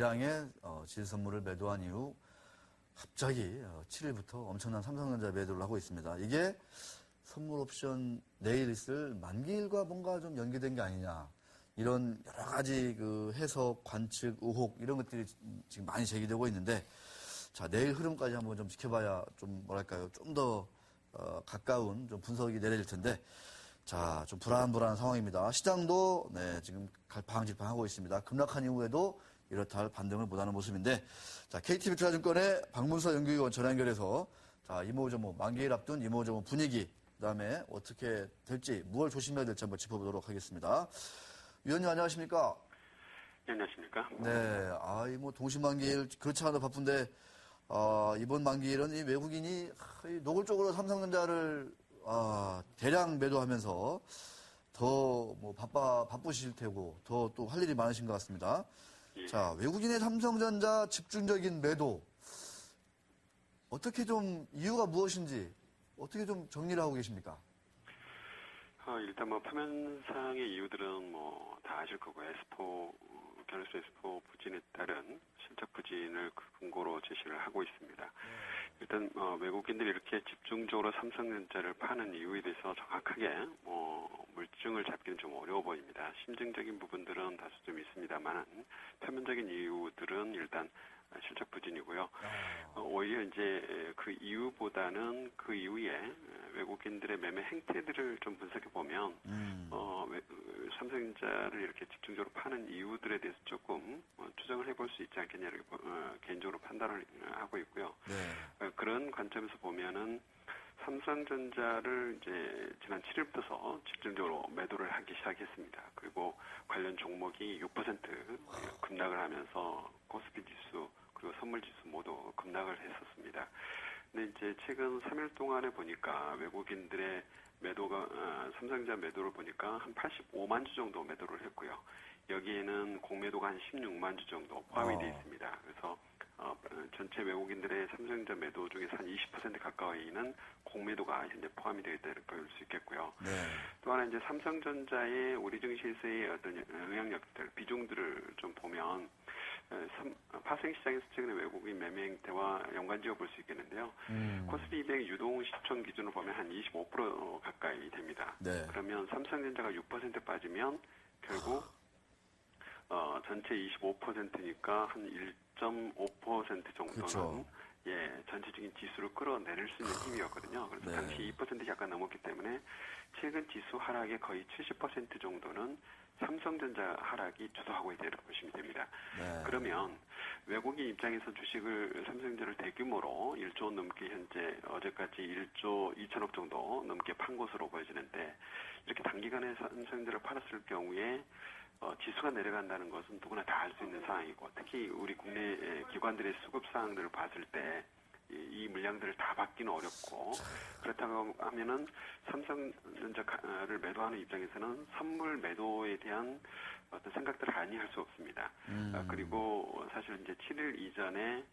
대량의 질 선물을 매도한 이후 갑자기 7일부터 엄청난 삼성전자 매도를 하고 있습니다. 이게 선물 옵션 내일 있을 만기일과 뭔가 좀 연계된 게 아니냐. 이런 여러 가지 그 해석, 관측, 의혹 이런 것들이 지금 많이 제기되고 있는데 자, 내일 흐름까지 한번 좀 지켜봐야 좀 뭐랄까요. 좀 더 가까운 좀 분석이 내려질 텐데 자, 좀 불안불안한 상황입니다. 시장도 네, 지금 갈팡질팡하고 있습니다. 급락한 이후에도 이렇다 할 반등을 못하는 모습인데 자, KT비트라증권의 박문서 연구위원 전화 연결해서 자, 이모저모 만기일 앞둔 이모저모 분위기 그다음에 어떻게 될지 무엇을 조심해야 될지 한번 짚어보도록 하겠습니다. 위원님 안녕하십니까? 네, 안녕하십니까? 네, 뭐 동시만기일 그렇지 않아도 바쁜데 이번 만기일은 이 외국인이 노골적으로 삼성전자를 대량 매도하면서 더 뭐 바쁘실 테고 더 또 할 일이 많으신 것 같습니다. 예. 자, 외국인의 삼성전자 집중적인 매도 어떻게 좀 이유가 무엇인지 어떻게 좀 정리를 하고 계십니까? 일단 뭐 파면상의 이유들은 뭐 다 아실 거고요. 결수 S4 부진에 따른 실적 부진을 근거로 제시를 하고 있습니다. 일단 외국인들이 이렇게 집중적으로 삼성전자를 파는 이유에 대해서 정확하게 물증을 잡기는 좀 어려워 보입니다. 심증적인 부분들은 다소 좀 있습니다만 표면적인 이유들은 일단 실적 부진이고요. 오히려 이제 그 이유보다는 그 이후에 외국인들의 매매 행태들을 좀 분석해 보면 삼성전자를 이렇게 집중적으로 파는 이유들에 대해서 조금 추정을 해볼 수 있지 않겠냐 이렇게 개인적으로 판단을 하고 있고요. 네. 그런 관점에서 보면은 삼성전자를 이제 지난 7일부터 집중적으로 매도를 하기 시작했습니다. 그리고 관련 종목이 6% 급락을 하면서 코스피 지수 그리고 선물 지수 모두 급락을 했었습니다. 근데 이제 최근 3일 동안에 보니까 외국인들의 매도가 삼성전자 매도를 보니까 한 85만 주 정도 매도를 했고요. 여기에는 공매도가 한 16만 주 정도 포함이 되어 있습니다. 그래서 전체 외국인들의 삼성전자 매도 중에서 한 20% 가까이는 공매도가 현재 포함이 되어 있다고 볼 수 있겠고요. 네. 또 하나 이제 삼성전자의 우리 증시에서의 어떤 영향력들, 비중들을 좀 보면 파생시장에서 최근에 외국인 매매 행태와 연관지어 볼 수 있겠는데요. 코스피 200 유동 시총 기준으로 보면 한 25% 가까이 됩니다. 네. 그러면 삼성전자가 6% 빠지면 결국 전체 25%니까 한 1.5% 정도는 그렇죠. 전체적인 지수를 끌어내릴 수 있는 힘이었거든요. 그래서 네. 당시 2% 약간 넘었기 때문에 최근 지수 하락의 거의 70% 정도는 삼성전자 하락이 주도하고 있다고 보시면 됩니다. 네. 그러면 외국인 입장에서 주식을 삼성전자를 대규모로 1조 원 넘게 현재 어제까지 1조 2천억 정도 넘게 판 것으로 보여지는데 이렇게 단기간에 삼성전자를 팔았을 경우에 지수가 내려간다는 것은 누구나 다 알 수 있는 상황이고 특히 우리 국내 기관들의 수급 사항들을 봤을 때 이 물량들을 다 받기는 어렵고 그렇다고 하면은 삼성전자를 매도하는 입장에서는 선물 매도에 대한 어떤 생각들을 많이 할 수 없습니다. 그리고 사실 이제 7일 이전에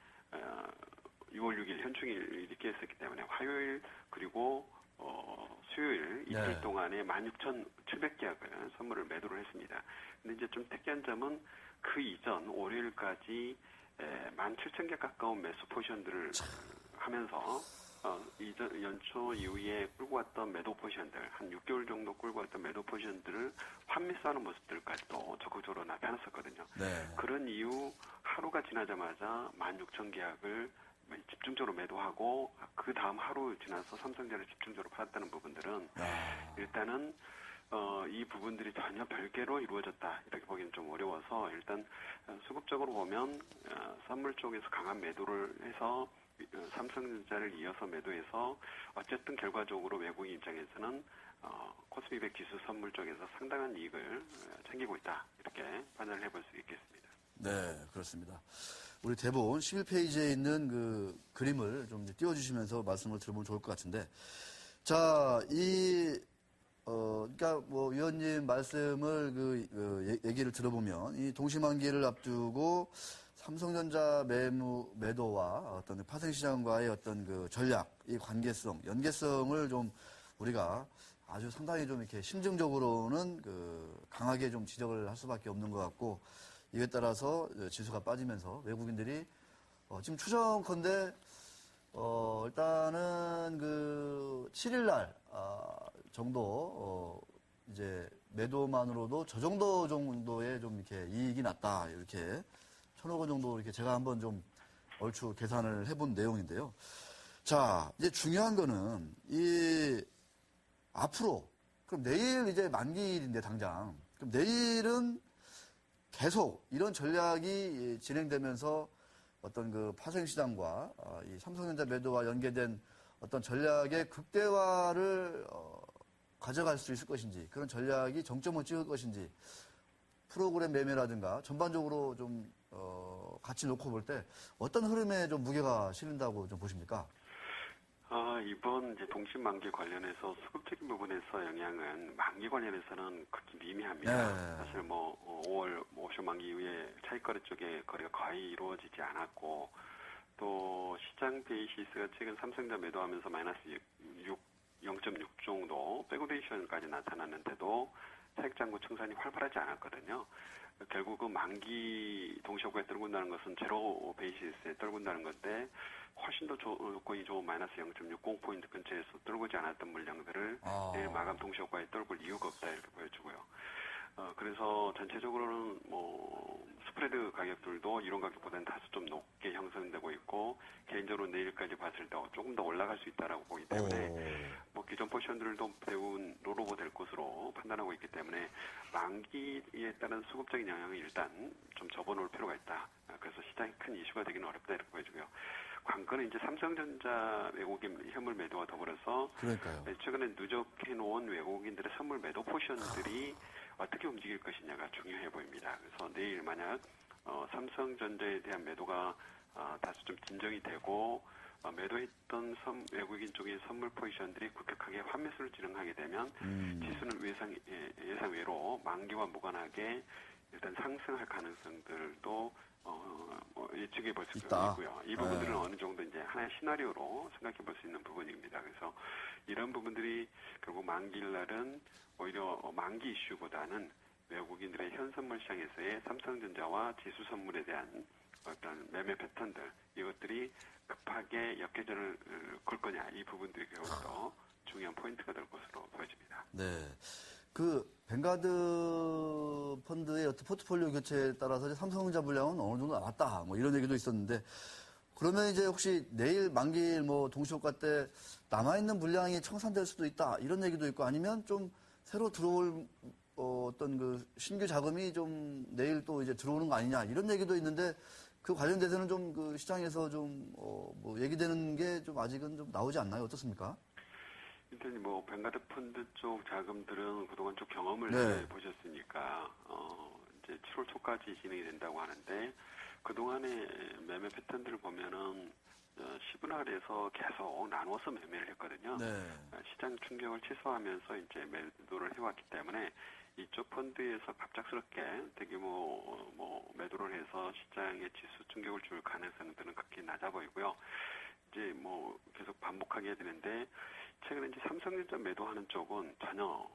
6월 6일 현충일이 이렇게 했었기 때문에 화요일 그리고 수요일 이틀 네. 동안에 16,700계약을 선물을 매도를 했습니다. 근데 이제 좀 특이한 점은 그 이전 월요일까지 17,000개 가까운 매수 포지션들을 하면서 이전 연초 이후에 끌고 왔던 매도 포지션들 한 6개월 정도 끌고 왔던 매도 포지션들을 환매수하는 모습들까지도 적극적으로 나타났었거든요. 네. 그런 이후 하루가 지나자마자 16,000계약을 집중적으로 매도하고 그 다음 하루 지나서 삼성전자를 집중적으로 팔았다는 부분들은 일단은 이 부분들이 전혀 별개로 이루어졌다 이렇게 보기는 좀 어려워서 일단 수급적으로 보면 선물 쪽에서 강한 매도를 해서 삼성전자를 이어서 매도해서 어쨌든 결과적으로 외국인 입장에서는 코스피 200 지수 선물 쪽에서 상당한 이익을 챙기고 있다 이렇게 판단을 해볼 수 있겠습니다. 네, 그렇습니다. 우리 대본 11페이지에 있는 그 그림을 좀 띄워주시면서 말씀을 들어보면 좋을 것 같은데, 자, 그러니까 뭐 위원님 말씀을 얘기를 들어보면 이 동시만기를 앞두고 삼성전자 매도와 어떤 파생시장과의 어떤 그 전략, 이 관계성, 연계성을 좀 우리가 아주 상당히 좀 이렇게 심증적으로는 강하게 좀 지적을 할 수밖에 없는 것 같고, 이에 따라서 지수가 빠지면서 외국인들이 지금 추정컨대 일단은 그 7일날 정도 이제 매도만으로도 저 정도의 좀 이렇게 이익이 났다 이렇게 1,000억 원 정도 이렇게 제가 한번 좀 얼추 계산을 해본 내용인데요. 자, 이제 중요한 거는 이 앞으로 그럼 내일 이제 만기일인데 당장 그럼 내일은 계속 이런 전략이 진행되면서 어떤 그 파생시장과 이 삼성전자 매도와 연계된 어떤 전략의 극대화를 가져갈 수 있을 것인지 그런 전략이 정점을 찍을 것인지 프로그램 매매라든가 전반적으로 좀 같이 놓고 볼 때 어떤 흐름에 좀 무게가 실린다고 좀 보십니까? 이번 이제 동심 만기 관련해서 수급적인 부분에서 영향은 만기 관련해서는 극히 미미합니다. 네. 사실 5월 옵션 만기 이후에 차익거래 쪽에 거래가 거의 이루어지지 않았고 또 시장 베이시스가 최근 삼성전자 매도하면서 마이너스 0.6 정도 백오데이션까지 나타났는데도 차익장고 청산이 활발하지 않았거든요. 결국은 만기 동시효과에 떨군다는 것은 제로 베이시스에 떨군다는 건데 훨씬 더 조건이 좋은 마이너스 0.60포인트 근처에서 떨구지 않았던 물량들을 내일 마감 동시효과에 떨굴 이유가 없다 이렇게 보여주고요. 그래서 전체적으로는 스프레드 가격들도 이런 가격보다는 다소 좀 높게 형성되고 있고 개인적으로 내일까지 봤을 때 조금 더 올라갈 수 있다라고 보기 때문에 기존 포지션들도 대부분 롤오버 될 것으로 판단하고 있기 때문에 만기에 따른 수급적인 영향은 일단 좀 접어놓을 필요가 있다. 그래서 시장이 큰 이슈가 되기는 어렵다 이렇게 보여주고요. 관건은 이제 삼성전자 외국인 현물 매도와 더불어서 그러니까요. 최근에 누적해놓은 외국인들의 선물 매도 포지션들이 어떻게 움직일 것이냐가 중요해 보입니다. 그래서 내일 만약 삼성전자에 대한 매도가 다소 좀 진정이 되고 매도했던 외국인 쪽의 선물 포지션들이 급격하게 환매수를 진행하게 되면 지수는 예상외로 만기와 무관하게 일단 상승할 가능성들도 예측해 볼 수가 있고요. 이 부분들은 어느 정도 이제 하나의 시나리오로 생각해 볼 수 있는 부분입니다. 그래서 이런 부분들이 결국 만기일 날은 오히려 만기 이슈보다는 외국인들의 현 선물 시장에서의 삼성전자와 지수 선물에 대한 어떤 매매 패턴들 이것들이 급하게 역회전을 걸 거냐 이 부분들이 결국 더 중요한 포인트가 될 것으로 보여집니다. 네. 그 뱅가드 펀드의 어떤 포트폴리오 교체에 따라서 삼성전자 물량은 어느 정도 나왔다. 이런 얘기도 있었는데 그러면 이제 혹시 내일 만기일 동시효과 때 남아있는 물량이 청산될 수도 있다. 이런 얘기도 있고 아니면 좀 새로 들어올 어떤 그 신규 자금이 좀 내일 또 이제 들어오는 거 아니냐. 이런 얘기도 있는데 그 관련돼서는 좀 그 시장에서 좀 얘기되는 게 좀 아직은 좀 나오지 않나요? 어떻습니까? 일단 뱅가드 펀드 쪽 자금들은 그동안 좀 경험을 해보셨으니까 이제 7월 초까지 진행이 된다고 하는데 그동안의 매매 패턴들을 보면은 시그널에서 계속 나눠서 매매를 했거든요. 네. 시장 충격을 취소하면서 이제 매도를 해왔기 때문에 이쪽 펀드에서 갑작스럽게 대규모 매도를 해서 시장에 지수 충격을 줄 가능성들은 극히 낮아 보이고요. 이제 계속 반복하게 되는데 최근에 이제 삼성전자 매도하는 쪽은 전혀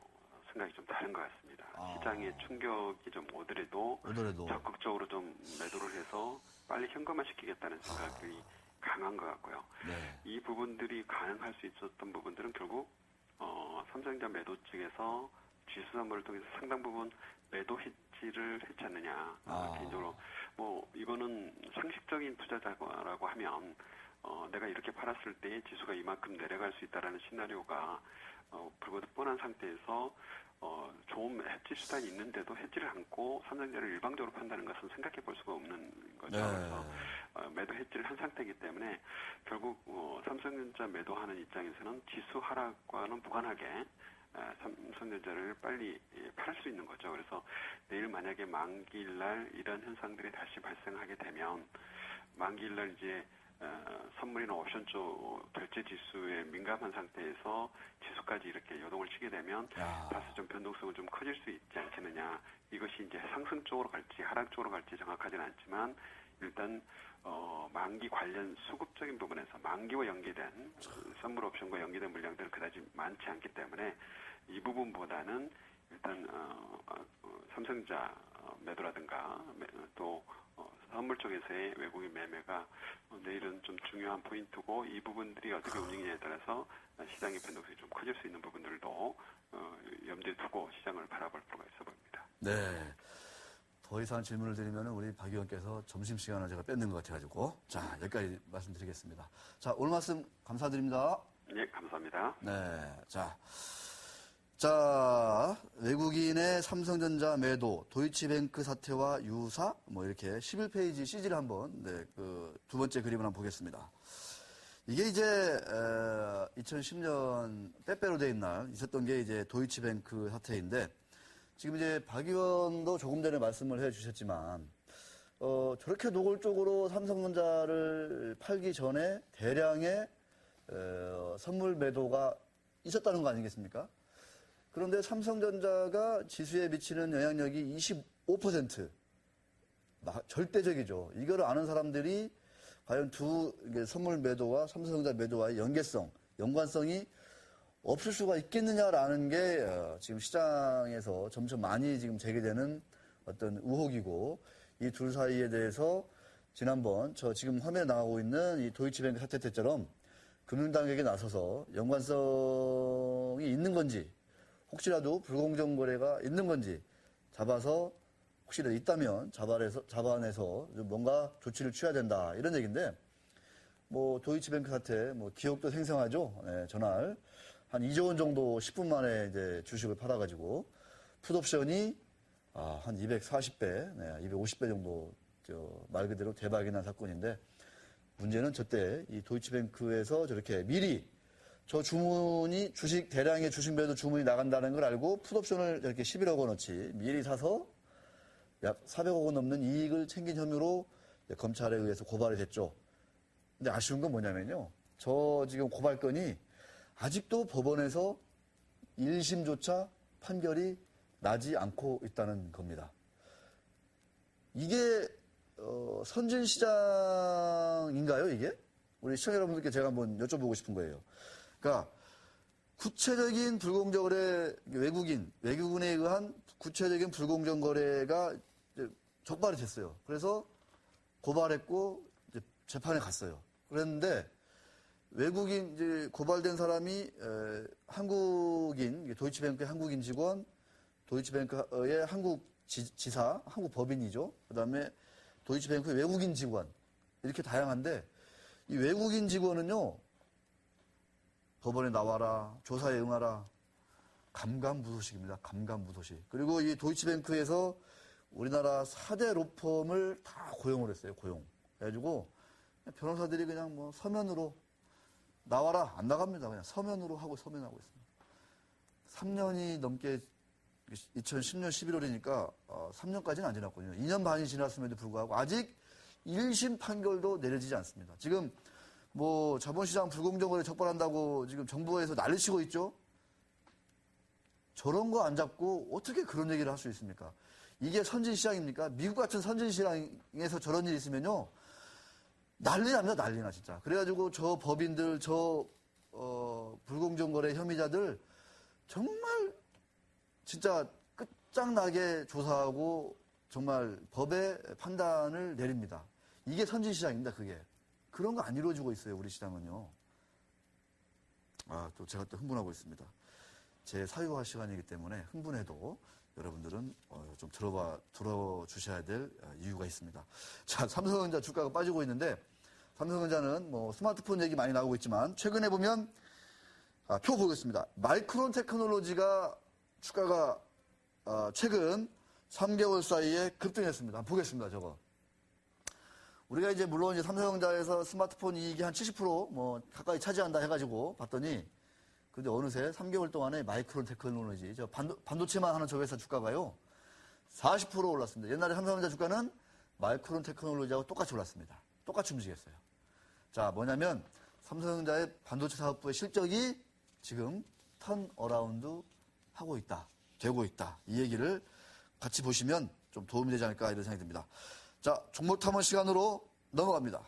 생각이 좀 다른 것 같습니다. 시장의 충격이 좀 오더라도 적극적으로 좀 매도를 해서 빨리 현금화시키겠다는 생각이 강한 것 같고요. 네. 이 부분들이 가능할 수 있었던 부분들은 결국 삼성전자 매도 측에서 지수 선물을 통해서 상당 부분 매도 해지를 했지 않느냐. 개인적으로 이거는 상식적인 투자자라고 하면 내가 이렇게 팔았을 때 지수가 이만큼 내려갈 수 있다라는 시나리오가 불거듭 뻔한 상태에서 좋은 해지 수단이 있는데도 해지를 않고 삼성전자를 일방적으로 판다는 것은 생각해 볼 수가 없는 거죠. 네. 그래서 매도 해지를 한 상태이기 때문에 결국 삼성전자 매도하는 입장에서는 지수 하락과는 무관하게 삼성전자를 빨리 팔 수 있는 거죠. 그래서 내일 만약에 만기일 날 이런 현상들이 다시 발생하게 되면 만기일 날 이제 선물이나 옵션 쪽 결제 지수에 민감한 상태에서 지수까지 이렇게 요동을 치게 되면 다소 좀 변동성은 좀 커질 수 있지 않겠느냐. 이것이 이제 상승 쪽으로 갈지 하락 쪽으로 갈지 정확하지는 않지만 일단 만기 관련 수급적인 부분에서 만기와 연계된 선물 옵션과 연계된 물량들은 그다지 많지 않기 때문에 이 부분보다는 일단 삼성전자 매도라든가 또 선물 쪽에서의 외국인 매매가 내일은 좀 중요한 포인트고 이 부분들이 어떻게 움직이냐에 따라서 시장의 변동성이 좀 커질 수 있는 부분들도 염두에 두고 시장을 바라볼 필요가 있어 보입니다. 네. 더 이상 질문을 드리면 우리 박 의원께서 점심시간을 제가 뺏는 것 같아가지고 자 여기까지 말씀드리겠습니다. 자 오늘 말씀 감사드립니다. 네, 감사합니다. 네. 자, 외국인의 삼성전자 매도, 도이치뱅크 사태와 유사, 뭐 이렇게 11페이지 CG를 한번, 네, 두 번째 그림을 한번 보겠습니다. 이게 이제, 2010년 빼빼로 데이 날 있었던 게 이제 도이치뱅크 사태인데, 지금 이제 박 의원도 조금 전에 말씀을 해 주셨지만, 저렇게 노골적으로 삼성전자를 팔기 전에 대량의, 선물 매도가 있었다는 거 아니겠습니까? 그런데 삼성전자가 지수에 미치는 영향력이 25%. 절대적이죠. 이걸 아는 사람들이 과연 선물 매도와 삼성전자 매도와의 연관성이 없을 수가 있겠느냐라는 게 지금 시장에서 점점 많이 지금 제기되는 어떤 의혹이고 이 둘 사이에 대해서 지난번 저 지금 화면에 나가고 있는 이 도이치뱅크 사태 때처럼 금융당국에 나서서 연관성이 있는 건지 혹시라도 불공정 거래가 있는 건지 잡아서 혹시라도 있다면 잡아내서 좀 뭔가 조치를 취해야 된다 이런 얘기인데 뭐 도이치뱅크 사태 뭐 기억도 생생하죠. 네, 전날 한 2조 원 정도 10분 만에 이제 주식을 팔아가지고 풋옵션이 한 240배, 네, 250배 정도 말 그대로 대박이 난 사건인데 문제는 저때 이 도이치뱅크에서 저렇게 미리 저 주문이 대량의 주식 매도 주문이 나간다는 걸 알고 풋옵션을 이렇게 11억 원어치 미리 사서 약 400억 원 넘는 이익을 챙긴 혐의로 검찰에 의해서 고발이 됐죠. 근데 아쉬운 건 뭐냐면요. 저 지금 고발건이 아직도 법원에서 1심조차 판결이 나지 않고 있다는 겁니다. 이게 선진시장인가요, 이게? 우리 시청자 여러분들께 제가 한번 여쭤보고 싶은 거예요. 그러니까 구체적인 불공정 거래 외국인에 의한 구체적인 불공정 거래가 적발이 됐어요. 그래서 고발했고 이제 재판에 갔어요. 그랬는데 외국인 이제 고발된 사람이 한국인 도이치뱅크의 한국인 직원, 도이치뱅크의 한국 지사, 한국 법인이죠. 그다음에 도이치뱅크의 외국인 직원 이렇게 다양한데 이 외국인 직원은요. 법원에 나와라, 조사에 응하라. 감감무소식입니다. 감감무소식. 그리고 이 도이치뱅크에서 우리나라 4대 로펌을 다 고용을 했어요. 그래가지고 변호사들이 그냥 뭐 서면으로 나와라. 안 나갑니다. 그냥 서면으로 하고 서면하고 있습니다. 3년이 넘게 2010년 11월이니까 3년까지는 안 지났거든요. 2년 반이 지났음에도 불구하고 아직 1심 판결도 내려지지 않습니다. 지금 뭐 자본시장 불공정 거래 적발한다고 지금 정부에서 난리치고 있죠. 저런 거 안 잡고 어떻게 그런 얘기를 할 수 있습니까? 이게 선진시장입니까? 미국 같은 선진시장에서 저런 일이 있으면요. 난리 납니다. 난리나 진짜. 그래가지고 저 법인들 불공정 거래 혐의자들 정말 진짜 끝장나게 조사하고 정말 법의 판단을 내립니다. 이게 선진시장입니다. 그게. 그런 거 안 이루어지고 있어요. 우리 시장은요. 또 제가 또 흥분하고 있습니다. 제 사유화 시간이기 때문에 흥분해도 여러분들은 좀 들어주셔야 될 이유가 있습니다. 자, 삼성전자 주가가 빠지고 있는데 삼성전자는 뭐 스마트폰 얘기 많이 나오고 있지만 최근에 보면 표 보겠습니다. 마이크론 테크놀로지가 주가가 최근 3개월 사이에 급등했습니다. 보겠습니다. 저거. 우리가 이제 물론 이제 삼성전자에서 스마트폰 이익이 한 70% 뭐 가까이 차지한다 해가지고 봤더니 근데 어느새 3개월 동안에 마이크론 테크놀로지 저 반도체만 하는 저 회사 주가가요 40% 올랐습니다. 옛날에 삼성전자 주가는 마이크론 테크놀로지하고 똑같이 올랐습니다. 똑같이 움직였어요. 자 뭐냐면 삼성전자의 반도체 사업부의 실적이 지금 턴어라운드 하고 있다, 되고 있다. 이 얘기를 같이 보시면 좀 도움이 되지 않을까 이런 생각이 듭니다. 자, 종목 탐험 시간으로 넘어갑니다.